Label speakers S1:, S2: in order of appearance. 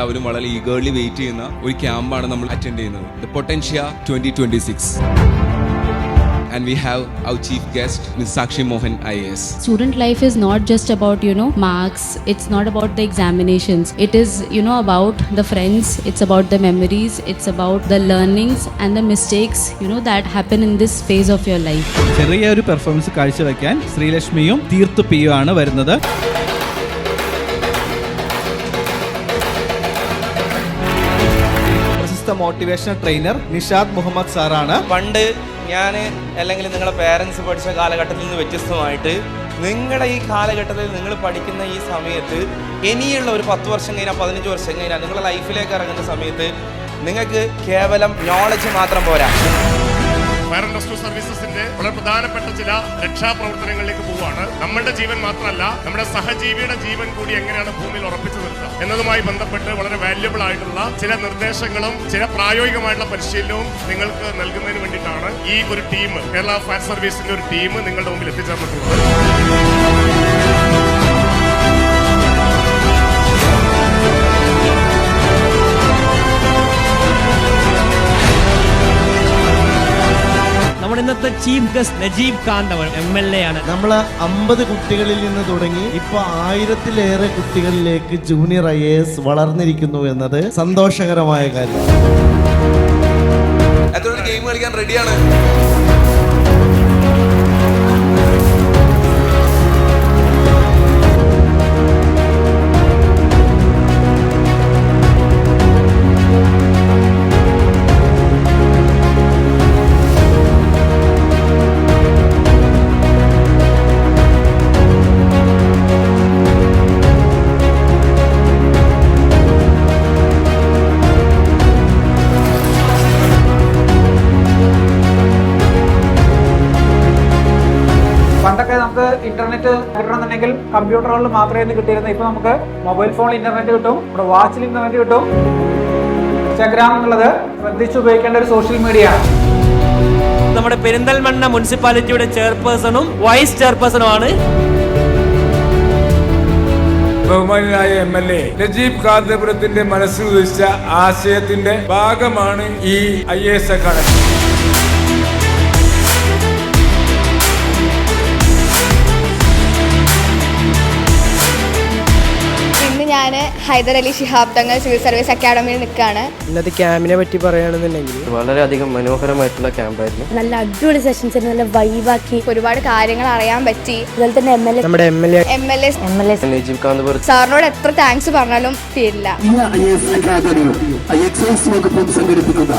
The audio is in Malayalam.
S1: എല്ലാവരും വളരെ ഈഗർലി വെയിറ്റ് ചെയ്യുന്ന ഒരു ക്യാമ്പാണ് നമ്മൾ അറ്റൻഡ് ചെയ്യുന്നത്, the പൊട്ടൻഷ്യ 2026. And we have our chief guest, Ms. Sakshi Mohan, IAS.
S2: Student life is not just about, marks. It's not about the examinations. It is, about the friends. It's about the memories. It's about the learnings and the mistakes, that happen in this phase of your life.
S3: ചെറിയൊരു പെർഫോമൻസ് കാഴ്ചവെക്കാൻ ശ്രീലക്ഷ്മിയും തീർത്തു പിയുമാണ് വരുന്നത്. പ്രശസ്ത മോട്ടിവേഷണൽ ട്രെയിനർ നിഷാദ് മുഹമ്മദ് സാറാണ്.
S4: പണ്ട് ഞാൻ അല്ലെങ്കിൽ നിങ്ങളെ പേരൻസ് പഠിച്ച കാലഘട്ടത്തിൽ നിന്ന് വ്യത്യസ്തമായിട്ട് നിങ്ങളുടെ ഈ കാലഘട്ടത്തിൽ നിങ്ങൾ പഠിക്കുന്ന ഈ സമയത്ത് ഇനിയുള്ള ഒരു 10 വർഷം കഴിഞ്ഞാൽ 15 വർഷം കഴിഞ്ഞാൽ നിങ്ങളുടെ ലൈഫിലേക്ക് ഇറങ്ങുന്ന സമയത്ത് നിങ്ങൾക്ക് കേവലം നോളജ് മാത്രം പോരാ.
S5: ഫയർ ആൻഡ് റെസ്ക്യൂ സർവീസസിന്റെ വളരെ പ്രധാനപ്പെട്ട ചില രക്ഷാപ്രവർത്തനങ്ങളിലേക്ക് പോവുകയാണ്. നമ്മുടെ ജീവൻ മാത്രമല്ല, നമ്മുടെ സഹജീവിയുടെ ജീവൻ കൂടി എങ്ങനെയാണ് ഭൂമിയിൽ ഉറപ്പിച്ചു നിർത്തുക എന്നതുമായി ബന്ധപ്പെട്ട് വളരെ വാല്യുബിൾ ആയിട്ടുള്ള ചില നിർദ്ദേശങ്ങളും ചില പ്രായോഗികമായിട്ടുള്ള പരിശീലനവും നിങ്ങൾക്ക് നൽകുന്നതിന് വേണ്ടിയിട്ടാണ് ഈ ഒരു ടീം, കേരള ഫയർ സർവീസിന്റെ ഒരു ടീം നിങ്ങളുടെ മുമ്പിൽ എത്തിച്ചേർന്നിട്ടുള്ളത്.
S6: ഇന്നത്തെ chief guest Najeeb Khan MLA ആണ്.
S7: നമ്മൾ 50 കുട്ടികളിൽ നിന്ന് തുടങ്ങി ഇപ്പൊ 1000-ലേറെ കുട്ടികളിലേക്ക് ജൂനിയർ IAS വളർന്നിരിക്കുന്നു എന്നത് സന്തോഷകരമായ കാര്യം.
S4: ഗെയിം കളിക്കാൻ റെഡിയാണ്.
S8: പണ്ടൊക്കെ നമുക്ക് ഇന്റർനെറ്റ് കിട്ടണമെന്നുണ്ടെങ്കിൽ കമ്പ്യൂട്ടറുകളിൽ മാത്രമേ കിട്ടിയിരുന്നത്. ഇപ്പൊ നമുക്ക് മൊബൈൽ ഫോണിൽ ഇന്റർനെറ്റ് കിട്ടും, നമ്മുടെ വാച്ചിൽ ഇന്റർനെറ്റ് കിട്ടും. ഇൻസ്റ്റാഗ്രാം എന്നുള്ളത് ശ്രദ്ധിച്ച് ഉപയോഗിക്കേണ്ട ഒരു സോഷ്യൽ മീഡിയ ആണ്.
S6: നമ്മുടെ പെരിന്തൽമണ്ണ മുനിസിപ്പാലിറ്റിയുടെ ചെയർപേഴ്സണും വൈസ് ചെയർപേഴ്സണുമാണ്
S9: ബഹുമാനായ MLA നജീബ് കാന്തപുരത്തിന്റെ മനസ്സിൽ ഉദിച്ച ആശയത്തിന്റെ ഭാഗമാണ് ഈ IAS അക്കാദമി.
S10: ഞാൻ ഹൈദർ അലി ശിഹാബ് തങ്ങൾ സിവിൽ സർവീസ് അക്കാദമിയിൽ നിൽക്കുകയാണ്.
S11: ഇന്നത്തെ ക്യാമ്പിനെ പറ്റി പറയുകയാണെന്നുണ്ടെങ്കിൽ
S4: വളരെയധികം മനോഹരമായിട്ടുള്ള ക്യാമ്പായിരുന്നു.
S2: നല്ല അടിപൊളി സെഷൻസ്, നല്ല വൈബാക്കി
S10: ഒരുപാട് കാര്യങ്ങൾ അറിയാൻ പറ്റി.
S2: അതുപോലെ തന്നെ
S11: നമ്മുടെ
S10: MLA
S4: നജീബ് കാന്തപുരം
S10: സാറിനോട് എത്ര താങ്ക്സ് പറഞ്ഞാലും തീരില്ല.
S7: സംഘടിപ്പിക്കുന്ന